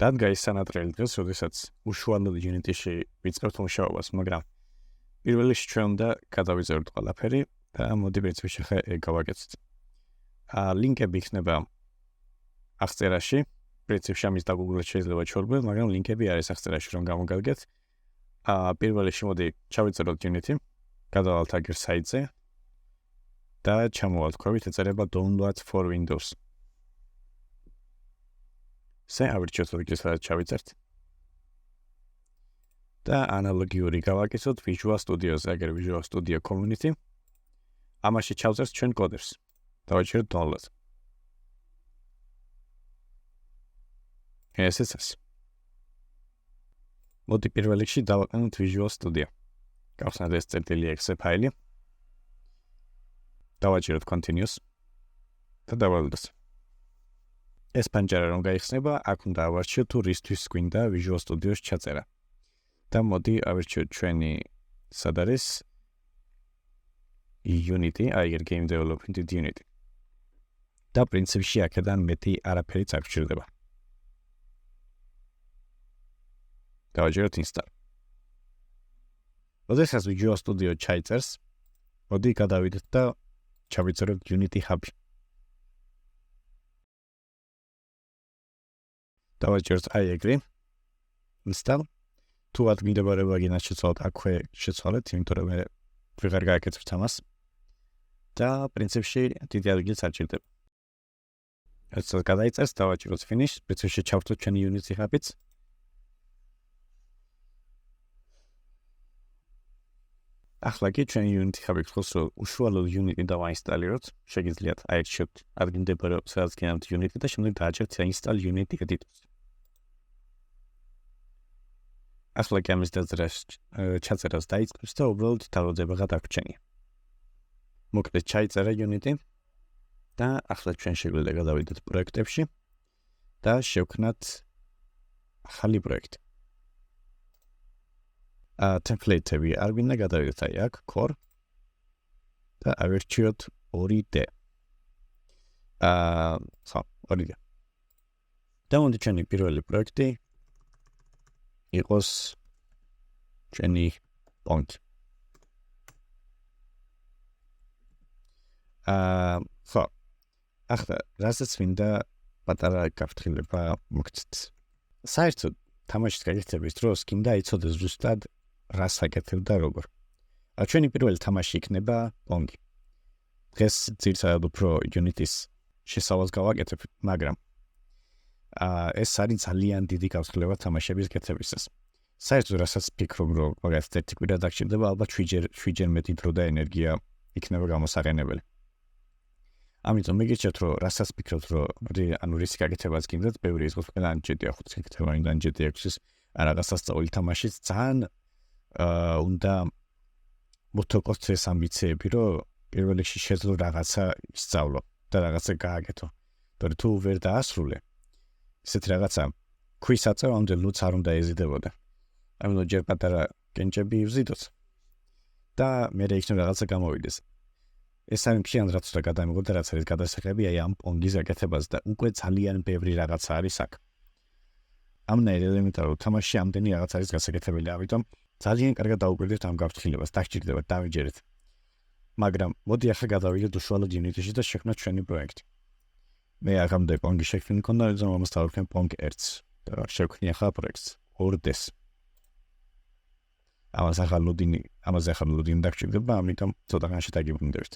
რადგან გაისანატრელი დღეს, როდესაც უშუალოდ Unity-ში ვიწყებთ მუშაობას, მაგრამ პირველ რიგში ჩვენ უნდა გადავიწეროთ ყველაფერი და მოდი პრინციპში ხე გავაკეთოთ. ლინკები იქნება აღწერაში, პრინციპში ამის დაგუგლოთ შეიძლება ჩორბე, მაგრამ ლინკები არის აღწერაში რომ გამოგადგეთ. პირველ რიგში მოდი ჩავიწეროთ Unity, გადავალთ აგერ საიტზე და ჩამოვალთ ქვევით ეწერება download for Windows. ავირჩიოთ რიგში სადაც ჩავიწერთ. და ანალოგიური გავაკეთოთ Visual Studio-ზე, აგერ Visual Studio Community. ამაში ჩავწერთ ჩვენ კოდებს. დავაჭეროთ download. ესეც ეს. მოდი პირველ რიგში დავაყენოთ Visual Studio. გახსნათ ეს .exe ფაილი. დავაჭეროთ continuous და დავალდოთ. ეს პანჯარა რომ გაიხსნება, აქ უნდა ავარჩიოთ თუ რისთვის გვინდა Visual Studio-ს ჩაწერა. და მოდი ავირჩიოთ ჩვენი სად არის Unity, აიგერ Game Development Unity. და პრინციპში აქედან მეტი არაფერიც არ გვჭირდება. დავაჭეროთ install. როდესაც Visual Studio ჩაიწერს, მოდი გადავიდეთ და ჩავიწეროთ Unity Hub. დავაჭეროთ აიგრი install. თუ ადგილმდებარება გინდათ შეცვალოთ, აქვე შეცვალეთ, იმიტომ რომ ვეღარ გააკეთებთ ამას. და პრინციპში დიდი ადგილიც არ ჭირდება. როდესაც გადაიწერს, დავაჭიროთ finish, პრინციპში ჩავთვლით ჩვენი Unity Hub-იც. ახლა კი ჩვენი Unity Hub-ი გთხოვს, რომ უშუალოდ Unity დავაინსტალიროთ, შეგიძლიათ აირჩიოთ ადგილმდებარეობას, სადაც გინდათ Unity და შემდეგ დააჭერთ install Unity ედიტორს. ახლა კი ამის ჩაწერას დაიწყებს და უბრალოდ თავროდება გადაგრჩენია. მოკლედ ჩაიწერა Unity და ახლა ჩვენ შეგვიძლია გადავიდეთ პროექტებში და შევქნათ ახალი პროექტი. template-ები არ გვინდა გადავიდეთ აი აქ core და ავირჩიოთ 2D. 2D. და მოდი ჩვენი პირველი პროექტი იყოს ჩვენი პონკი. ახლა რასაც მინდა პატარა გაფრთხილება მოგცეთ. საერთოდ თამაშის გაკეთების დროს გინდა იცოდეს ზუსტად რას აკეთებ და როგორ. ჩვენი პირველი თამაში იქნება პონკი. დღეს ძირითადად უფრო Unity-ს შესავალს გავაკეთებ, მაგრამ ეს არის ძალიან დიდი გაფრთხილება თამაშების კეთებისას. საერთოდ რასაც ფიქრობ, რომ მაგალითად ერთი კვირა დაგჭირდება, ალბათ 7-ჯერ მეტი დრო და ენერგია იქნება გამოსაყენებელი. ამიტომ მიგიჩვენოთ, რომ რასაც ფიქრობთ, რომ რისი გაკეთებაც გინდათ, ბევრი ის ყველა ანჯეტია 5 გაკეთება, ანჯეტია 6-ის რაღაც სასწაული თამაშის ძალიან უნდა მოვთოყოთ ეს ამბიციები, რომ პირველ რიგში შეძლო რაღაცა ისწავლო და რაღაცა გააკეთო. თორე თუ ვერ დაასრულე, ისეთ რაღაცა ქვის აწევამდე ლუც არ უნდა ეზიდებოდა. ამიტომ ჯერ პატარა კენჭები ივზიდოთ და მე იქნება რაღაცა გამოვიდეს. ეს არის მთლიან რაც უნდა გადამიღო და რაც არის გადასახები აი ამ პონგის გაკეთებას და უკვე ძალიან ბევრი რაღაცა არის აქ. ამნაირ ელემენტარულ თამაშში ამდენი რაღაც არის გასაკეთებელი, ამიტომ ძალიან კარგად დაუკვირდეთ ამ გაფრთხილებას, დაგჭირდებათ, დავიჯერეთ. მაგრამ მოდი ახლა გადავიდეთ უშუალოდ Unity-ში და შექმნათ ჩვენი პროექტი. მე აქამდე პონგი შექმნილი მქონდა, რომ ამას დავუქმნი პონგ 1-ს და შევქმნი ახლა პროექტს 2D-ს. ამაზე ახლა ლოდინი დაგჭირდება, ამიტომ ცოტა ხანში დაგიბრუნდებით.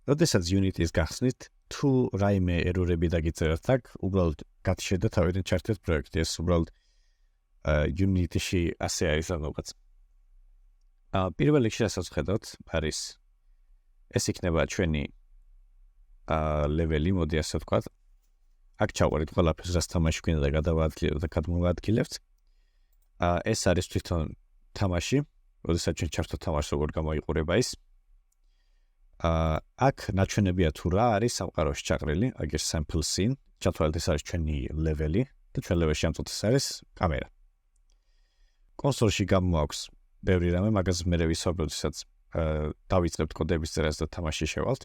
როდესაც Unity-ს გახსნით, თუ რაიმე ერორები დაგიწერათ აქ, უბრალოდ გათიშეთ და თავიდან ჩართეთ პროექტი. ეს უბრალოდ Unity-ში ასე არის რაღაც. პირველ რიგში რასაც ვხედავთ, არის ეს იქნება ჩვენი ლეველი, მოდი ასე ვთქვათ. აქ ჩავყარით ყველაფერს, რაც თამაში გვინდა და გადავაადგილებთ და გადმოვაადგილებთ. ეს არის თვითონ თამაში, როდესაც ჩვენ ჩართვით თამაშს, როგორ გამოიყურება ის. აქ ნაჩვენებია თუ რა არის სამყაროში ჩაყრილი, აგერ sample scene, ჩათვალეთ ეს არის ჩვენი ლეველი და ჩვენ ლეველში ამ წუთას არის კამერა. კონსოლში გამოაქვს ბევრი რამე, მაგას მე ვისაუბრებ, როდესაც დავიწყებთ კოდების წერას და თამაში შევალთ.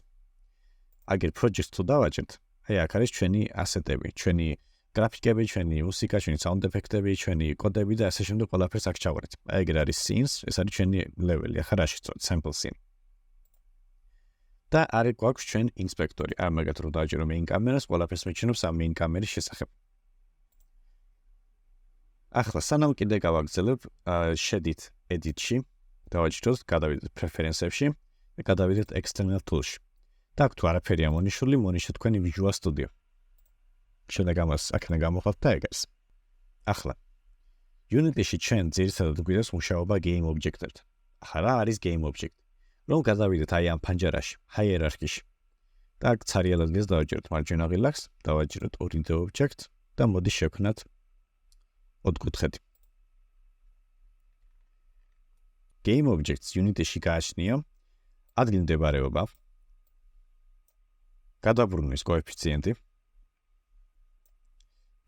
აგერ project თუ დავაჭერთ, აი აქ არის ჩვენი ასეტები, ჩვენი გრაფიკები ჩვენი, მუსიკა ჩვენი, sound effect-ები ჩვენი, კოდები და ასე შემდეგ ყველაფერს აქ ჩავარეთ. აი ეგ არის scenes, ეს არის ჩვენი level-ი, ახლა რა შეწოთ sample scene. და არის გვაქვს ჩვენ ინსპექტორი. არ მაგათ რომ დავაჭირო main კამერას, ყველაფერს მეჩვენებს ამ main კამერის შესახებ. ახლა სანამ კიდე გავაგრძელებ, შედით ედიტორში, დავაჭიროთ, გადავიდეთ preference-ებში და გადავიდეთ external tools-ში. და აქ თუ არაფერი ამონიშნული, მონიშნეთ თქვენი Visual Studio. შენდა გამას აქნა გამოხვალთ და ეგ არის. ახლა Unity-ში ჩვენ ძირითადად გვიდეს მუშაობა GameObject-ებთან. ახლა რა არის GameObject? რომ გადავიდეთ აი ამ ფანჯარაში, hierarchy-ში. და აქ ცარიელ ადგილს დავაჭიროთ მარჯვენა ღილაკს, დავაჭიროთ ედიტორ და მოდი შევქმნათ ოთხკუთხედი. GameObjects Unity-ში გააჩნია ადგილმდებარეობა, გადაბრუნვის კოეფიციენტი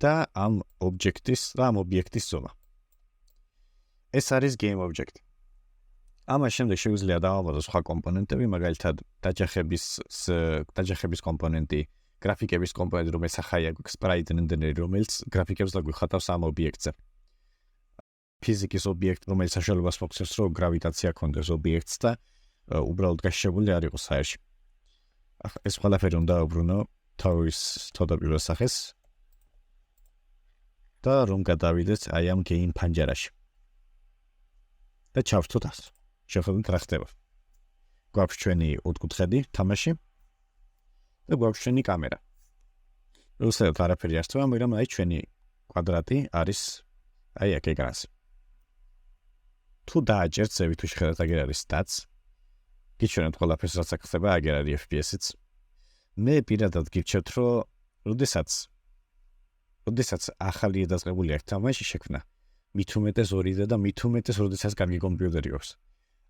და ამ ობიექტის ზომა. ეს არის GameObject. ამას შემდეგ შეგვიძლია დავამატოთ სხვა კომპონენტები, მაგალითად დაჯახების კომპონენტი, გრაფიკების კომპონენტი, რომელიც ახაია გვაქვს sprite render-ი, რომელიც გრაფიკებს დაგვიხატავს ამ ობიექტზე. ფიზიკის ობიექტი, რომელიც საშუალებას მოგცემს, რომ გრავიტაცია ქონდეს ობიექტს და უბრალოდ გაშიშებული არ იყოს აერში. ეს ყველაფერი უნდა დავუბრუნო თავის თავდაპირველ სახეს და რომ გადავიდეთ აი ამ game ფანჯარაში. და ჩავშთოთ ასე. შევხედოთ რა ხდება. გვაქვს ჩვენი ოთხკუთხედი თამაში და გვაქვს ჩვენი კამერა. უბრალოდ არაფერი არ ხდება, მაგრამ აი ჩვენი კვადრატი არის აი აქ ეკრანზე. თუ დააჭერთ ზევით თუ შეხედათ აგერ არის stats. გიჩვენებთ ყველაფერს რაც აქ ხდება, აგერ არის FPS-იც. მე პირადად გირჩევთ, რომ როდესაც ახალი დაწყებული აქვს თამაში შექმნა, მით უმეტეს 2D და მით უმეტეს როდესაც კარგი კომპიუტერი აქვს.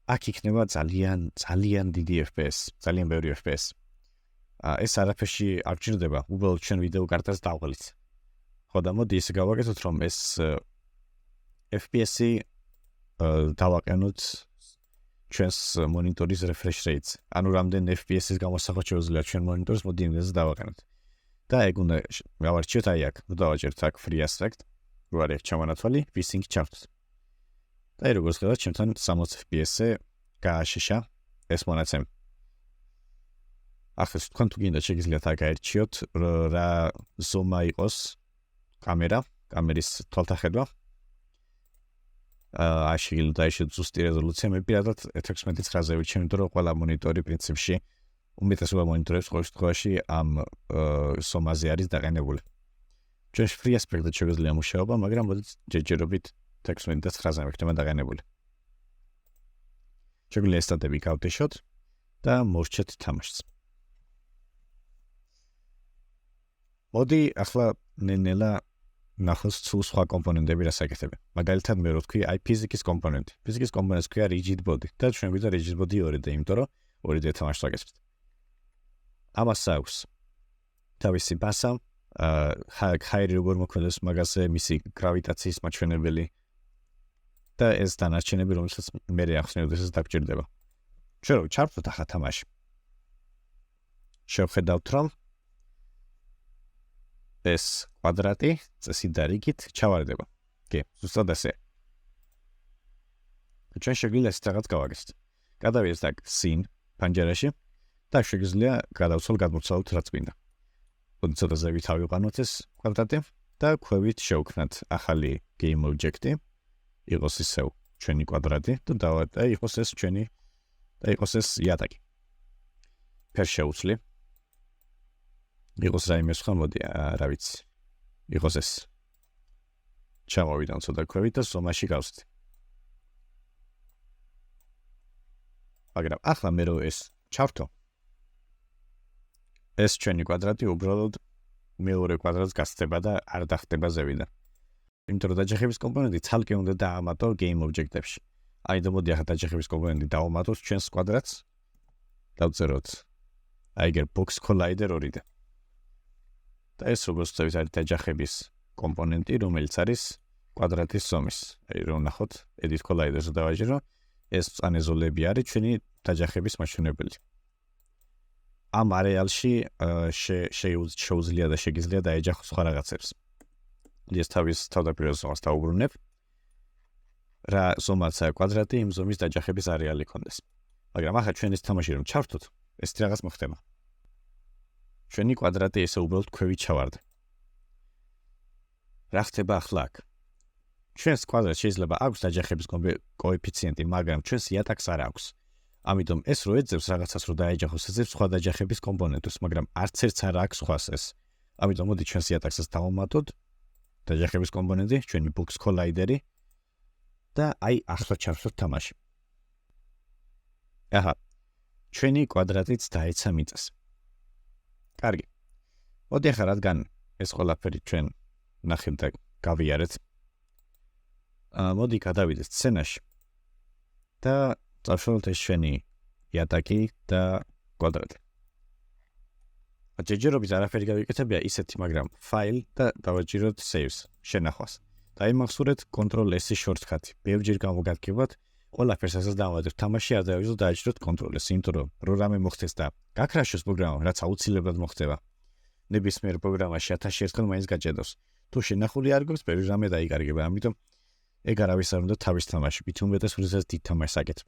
აქ იქნება ძალიან დიდი FPS, ძალიან ბევრი FPS. ეს არაფერში არ გჭირდება, უბრალოდ ჩვენ ვიდეო კარტას დავღლით. ხო და მოდი ისე გავაკეთოთ, რომ ეს FPS-ი დავაყენოთ ჩვენს მონიტორის refresh rate. ანუ რამდენ FPS-ის გამოსახოთ შეუძლია ჩვენ მონიტორს, მოდი იმაზე დავაყენოთ. და ეგ უნდა გავარჩიოთ აი აქ, დავაჭერთ აქ free aspect, რო არის ჩამონათვალი, VSync ჩავთვით. და აი როგორც ხედავთ, ჩემთან 60 FPS-ზე გააშიშა ეს მონაცემი. ახლა თქვენ თუ გინდა შეგიძლიათ აქ გაერჩიოთ რა ზომა იყოს კამერის თვალთახედვა. შეგიძლიათ დაიშვათ ზუსტი რეზოლუცია. მე პირადად 16:9-ზე ვიჩვენ, იმიტომ რომ ყველა მონიტორი პრინციპში უმეტესობა მონიტორებს ყოველ შემთხვევაში ამ ზომაზე არის დაყენებული. ჩვენ free aspect-ად შეგვიძლია მუშაობა, მაგრამ მოდით ჯერჯერობით 16:9-ზე იქნება დაყენებული. შეგვიძლია სტატები გავდეშოთ და მორჩეთ თამაშს. მოდი ახლა ნელა ნახოს თუ სხვა კომპონენტები რას აკეთებენ. მაგალითად მე რო თქვი აი ფიზიკის კომპონენტი. ფიზიკის კომპონენტს ქვია rigid body და ჩვენ გვიდა rigid body 2D, იმიტომ რომ 2D თამაშს ვაკეთებთ. ამას აქვს თავისი ბასა, ჰაერი როგორ მოქმედებს მაგაზე, მისი გრავიტაციის მაჩვენებელი და ეს დანარჩენები, რომელსაც მე ახსნევ, ეს დაგჭირდება. ჩვენ რო ჩართვით ახლა თამაში. შევხედავთ რომ ეს კვადრატი წესით და რიგით ჩავარდება. კი, ზუსტად ასე. ჩვენ შეგვიძლია ეს რაღაც გავაკეთოთ. გადავიდეთ აქ scene პანჯერაში და შეგვიძლია გადავცვალ გადმოცვალოთ რაც გვინდა. მოდი ცოტა ზევით ავიყვანოთ ეს კვადრატი და ქვევით შევქმნათ ახალი GameObject-ი. იყოს ისევ ჩვენი კვადრატი და იყოს ეს ჩვენი და იყოს ეს იატაკი. ფერ შევუცვლი. იყოს რაიმე სხვა, მოდი, რა ვიცი. იყოს ეს. ჩამოვიდან ცოტა ქვევით და ზომაში გავსვით. მაგრამ ახლა მე რო ეს ჩავთო. ეს ჩვენი კვადრატი უბრალოდ მეორე კვადრატს გასწდება და არ დახტება ზევიდან. იმიტომ რომ დაჯახების კომპონენტი ცალკე უნდა დაამატო GameObject-ებში. აი და მოდი ახლა დაჯახების კომპონენტი დავამატოთ ჩვენს კვადრატს. დავწეროთ აი ეგ box collider 2D. და ეს როგორც ვთქვით არის დაჯახების კომპონენტი, რომელიც არის კვადრატის ზომის. აი რომ ნახოთ, edit collider-ზე დავაჭირო, ეს მწვანე ზოლები არის ჩვენი დაჯახების მაჩვენებელი. ამ არეალში შეუძლია და შეგიძლია დაეჯახოს სხვა რაღაცებს. ეს თავის თავდაპირველ ზომას დაუბრუნებ. რა ზომაცა კვადრატი იმ ზომის დაჯახების არეალი ქონდეს. მაგრამ ახლა ჩვენ ეს თამაში რომ ჩავთვით, ეს რაღაც მოხდება. ჩვენი კვადრატი ესე უბრალოდ ქვევით ჩავარდა. რა ხდება ახლა აქ? ჩვენს კვადრატს შეიძლება აქვს დაჯახების კოეფიციენტი, მაგრამ ჩვენს იატაკს არ აქვს. ამიტომ ეს რო ეძებს რაღაცას რო დაეჯახოს, ეძებს სხვა დაჯახების კომპონენტებს, მაგრამ არც ერთს არ აქვს სხვას ეს. ამიტომ მოდი ჩვენს იატაკსაც დავუმატოთ. დაჯახების კომპონენტი, ჩვენი box collider-ი და აი ახლა ჩავშოთ თამაში. აჰა. ჩვენი კვადრატიც დაეცა მიწას. კარგი. მოდი ახლა რადგან ეს ყველაფერი ჩვენ ნახეთ და გავიარეთ. მოდი გადავიდეთ სცენაში. და წავშალოთ ეს ჩვენი იატაკი და კვადრატი. ჯერჯერობით არაფერი გავიკეთებია ისეთი, მაგრამ file და დავაჭიროთ saves, შენახვას. და იმახსოვრეთ Ctrl+S-ის shortcut-ი. ბევრჯერ გამოგადგებათ, ყველაფერს ასაც დავადებთ თამაში, არ დავიწყოთ დააჭიროთ Ctrl+S, იმიტომ რომ რამე მოხდეს და გაქრაშოს პროგრამა, რაც აუცილებლად მოხდება. ნებისმიერ პროგრამაში 1000 ერთხელ მაინც გაჭედავს. თუ შენახული არ გვაქვს, ბევრი რამე დაიკარგება, ამიტომ ეგ არავის არ უნდა თავის თამაში, მით უმეტეს როდესაც დიდ თამაშს აკეთებ.